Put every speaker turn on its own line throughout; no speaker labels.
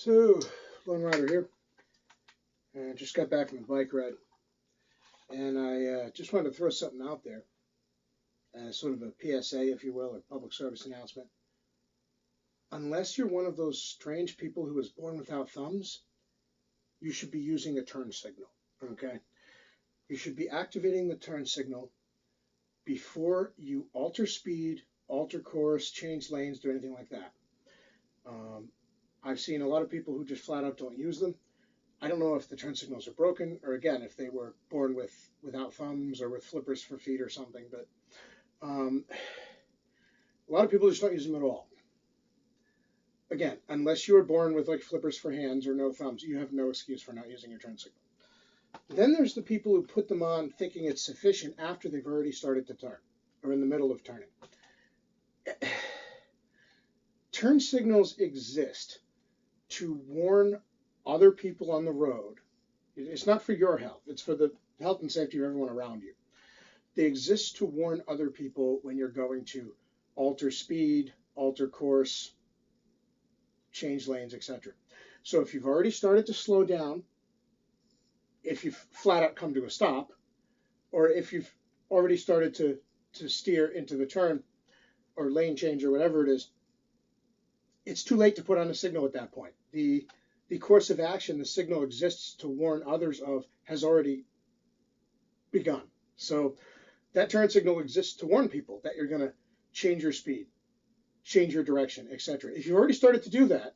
So, Lone Rider here. Just got back from a bike ride, and I just wanted to throw something out there, sort of a PSA, if you will, or public service announcement. Unless you're one of those strange people who was born without thumbs, you should be using a turn signal. Okay, you should be activating the turn signal before you alter speed, alter course, change lanes, do anything like that. I've seen a lot of people who just flat out don't use them. I don't know if the turn signals are broken, or again, if they were born without thumbs or with flippers for feet or something. But a lot of people just don't use them at all. Again, unless you were born with like flippers for hands or no thumbs, you have no excuse for not using your turn signal. Then there's the people who put them on thinking it's sufficient after they've already started to turn or in the middle of turning. Turn signals exist to warn other people on the road. It's not for your health. It's for the health and safety of everyone around you. They exist to warn other people when you're going to alter speed, alter course, change lanes, etc. So if you've already started to slow down, if you've flat out come to a stop, or if you've already started to steer into the turn or lane change or whatever it is, it's too late to put on a signal at that point. The course of action, the signal exists to warn others of, has already begun. So that turn signal exists to warn people that you're going to change your speed, change your direction, etc. If you've already started to do that,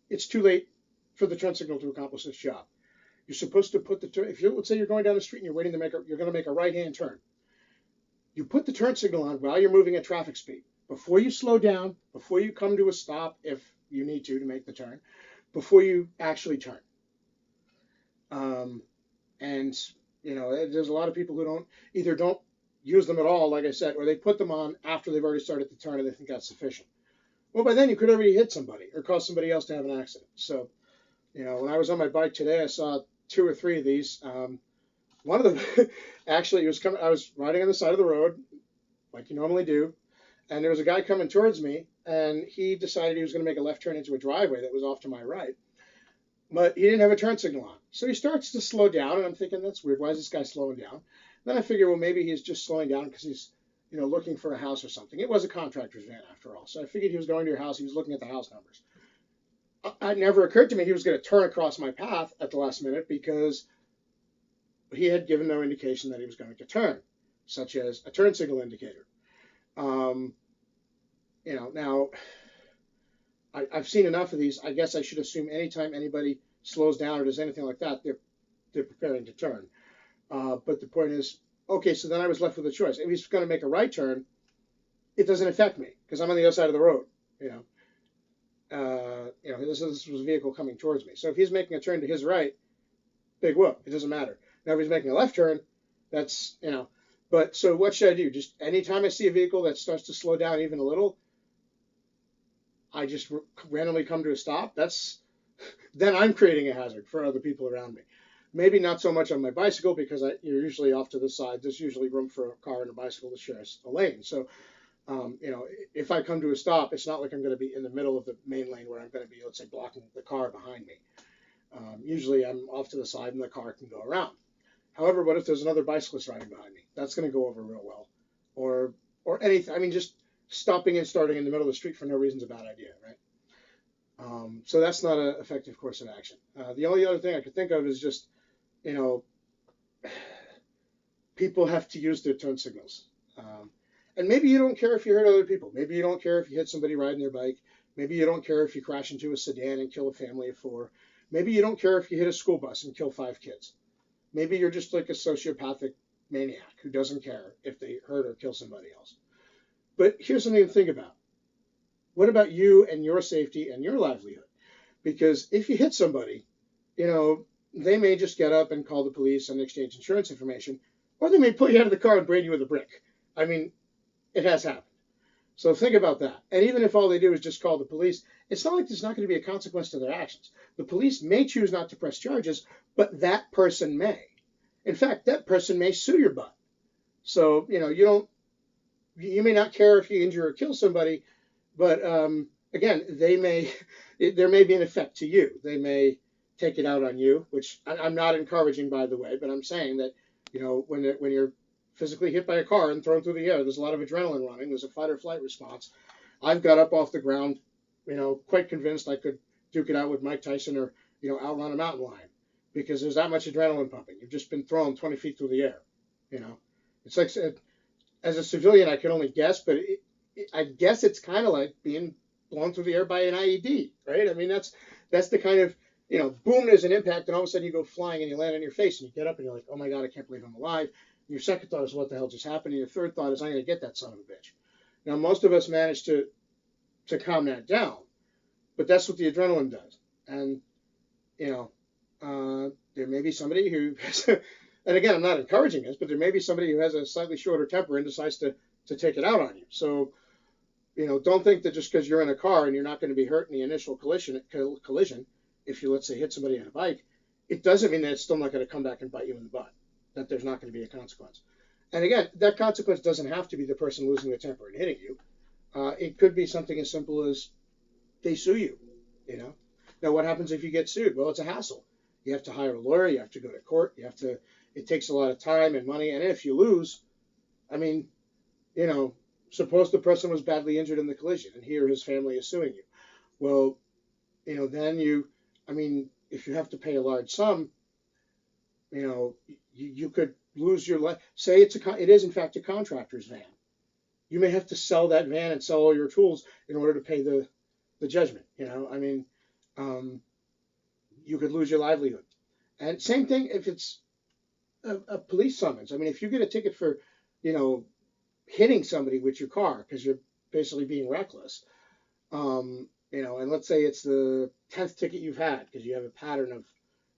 it's too late for the turn signal to accomplish its job. You're supposed to put the turn, let's say you're going down the street and you're waiting to you're going to make a right-hand turn. You put the turn signal on while you're moving at traffic speed. Before you slow down, before you come to a stop, if you need to make the turn, before you actually turn. And, you know, there's a lot of people who don't use them at all, like I said, or they put them on after they've already started to turn and they think that's sufficient. Well, by then you could already hit somebody or cause somebody else to have an accident. So, you know, when I was on my bike today, I saw 2 or 3 of these. One of them, actually, I was riding on the side of the road, like you normally do, and there was a guy coming towards me, and he decided he was going to make a left turn into a driveway that was off to my right. But he didn't have a turn signal on. So he starts to slow down, and I'm thinking, that's weird. Why is this guy slowing down? Then I figure, well, maybe he's just slowing down because he's, you know, looking for a house or something. It was a contractor's van, after all. So I figured he was going to your house. He was looking at the house numbers. It never occurred to me he was going to turn across my path at the last minute because he had given no indication that he was going to turn, such as a turn signal indicator. You know, now I've seen enough of these. I guess I should assume anytime anybody slows down or does anything like that, they're preparing to turn. But the point is, okay, so then I was left with a choice. If he's going to make a right turn, it doesn't affect me because I'm on the other side of the road. This was a vehicle coming towards me. So if he's making a turn to his right, big whoop, it doesn't matter. Now if he's making a left turn, that's, you know. But so what should I do? Just anytime I see a vehicle that starts to slow down even a little, I just randomly come to a stop. Then I'm creating a hazard for other people around me. Maybe not so much on my bicycle because you're usually off to the side. There's usually room for a car and a bicycle to share a lane. So, if I come to a stop, it's not like I'm going to be in the middle of the main lane where I'm going to be, let's say, blocking the car behind me. Usually I'm off to the side and the car can go around. However, what if there's another bicyclist riding behind me? That's going to go over real well. Or anything. I mean, just stopping and starting in the middle of the street for no reason is a bad idea, right? So that's not an effective course of action. The only other thing I could think of is just, you know, people have to use their turn signals. And maybe you don't care if you hurt other people. Maybe you don't care if you hit somebody riding their bike. Maybe you don't care if you crash into a sedan and kill a family of 4. Maybe you don't care if you hit a school bus and kill 5 kids. Maybe you're just like a sociopathic maniac who doesn't care if they hurt or kill somebody else. But here's something to think about. What about you and your safety and your livelihood? Because if you hit somebody, you know, they may just get up and call the police and exchange insurance information, or they may pull you out of the car and brain you with a brick. I mean, it has happened. So think about that. And even if all they do is just call the police, it's not like there's not going to be a consequence to their actions. The police may choose not to press charges, but that person may. In fact, that person may sue your butt. So, you know, you may not care if you injure or kill somebody, but again, there may be an effect to you. They may take it out on you, which I'm not encouraging, by the way, but I'm saying that, when you're physically hit by a car and thrown through the air, there's a lot of adrenaline running. There's a fight or flight response. I've got up off the ground, quite convinced I could duke it out with Mike Tyson or, outrun a mountain lion because there's that much adrenaline pumping. You've just been thrown 20 feet through the air. You know, it's like, as a civilian, I can only guess, but I guess it's kind of like being blown through the air by an IED, right? I mean, that's the kind of, boom, there's an impact, and all of a sudden you go flying and you land on your face, and you get up and you're like, oh my God, I can't believe I'm alive. And your second thought is, what the hell just happened? And your third thought is, I'm going to get that son of a bitch. Now, most of us manage to calm that down, but that's what the adrenaline does. And, you know, there may be somebody who has and again, I'm not encouraging this, but there may be somebody who has a slightly shorter temper and decides to take it out on you. So, don't think that just because you're in a car and you're not going to be hurt in the initial collision, if you, let's say, hit somebody on a bike, it doesn't mean that it's still not going to come back and bite you in the butt, that there's not going to be a consequence. And again, that consequence doesn't have to be the person losing their temper and hitting you. It could be something as simple as they sue you, you know. Now, what happens if you get sued? Well, it's a hassle. You have to hire a lawyer. You have to go to court. It takes a lot of time and money. And if you lose, I mean, suppose the person was badly injured in the collision and he or his family is suing you. Well, then if you have to pay a large sum, you could lose your life. Say it is in fact a contractor's van. You may have to sell that van and sell all your tools in order to pay the judgment. You could lose your livelihood. And same thing if it's a police summons. I mean, if you get a ticket for, hitting somebody with your car because you're basically being reckless, and let's say it's the 10th ticket you've had because you have a pattern of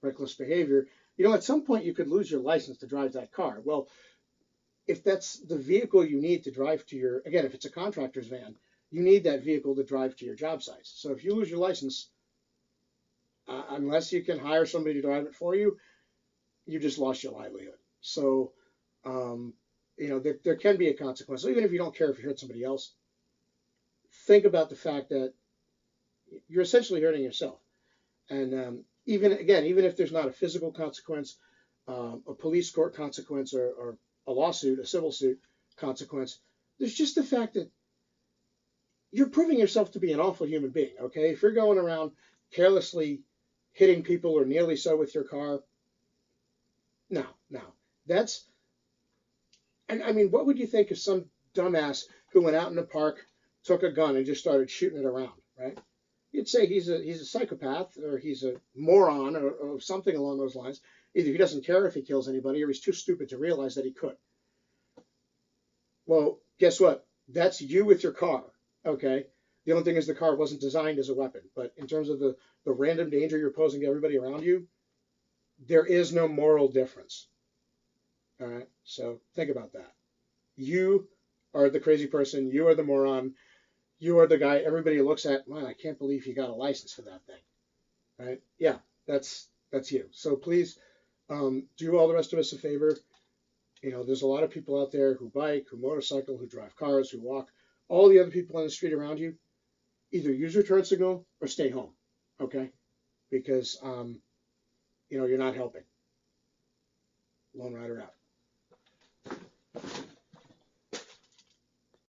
reckless behavior, at some point you could lose your license to drive that car. Well, if that's the vehicle you need to drive to again, if it's a contractor's van, you need that vehicle to drive to your job sites. So if you lose your license, unless you can hire somebody to drive it for you, you just lost your livelihood. So, there can be a consequence. So even if you don't care if you hurt somebody else, think about the fact that you're essentially hurting yourself. And even if there's not a physical consequence, a police court consequence, or a lawsuit, a civil suit consequence, there's just the fact that you're proving yourself to be an awful human being. Okay, if you're going around carelessly hitting people or nearly so with your car, no, that's. And I mean, what would you think of some dumbass who went out in the park, took a gun, and just started shooting it around, right? You'd say he's a psychopath or he's a moron or something along those lines. Either he doesn't care if he kills anybody or he's too stupid to realize that he could. Well, guess what? That's you with your car, okay? The only thing is the car wasn't designed as a weapon. But in terms of the random danger you're posing to everybody around you, there is no moral difference. All right? So think about that. You are the crazy person. You are the moron. You are the guy everybody looks at. Man, I can't believe he got a license for that thing. Right? Yeah, that's you. So please do all the rest of us a favor. There's a lot of people out there who bike, who motorcycle, who drive cars, who walk. All the other people on the street around you, either use your turn signal or stay home. Okay? Because you're not helping. Lone Rider out.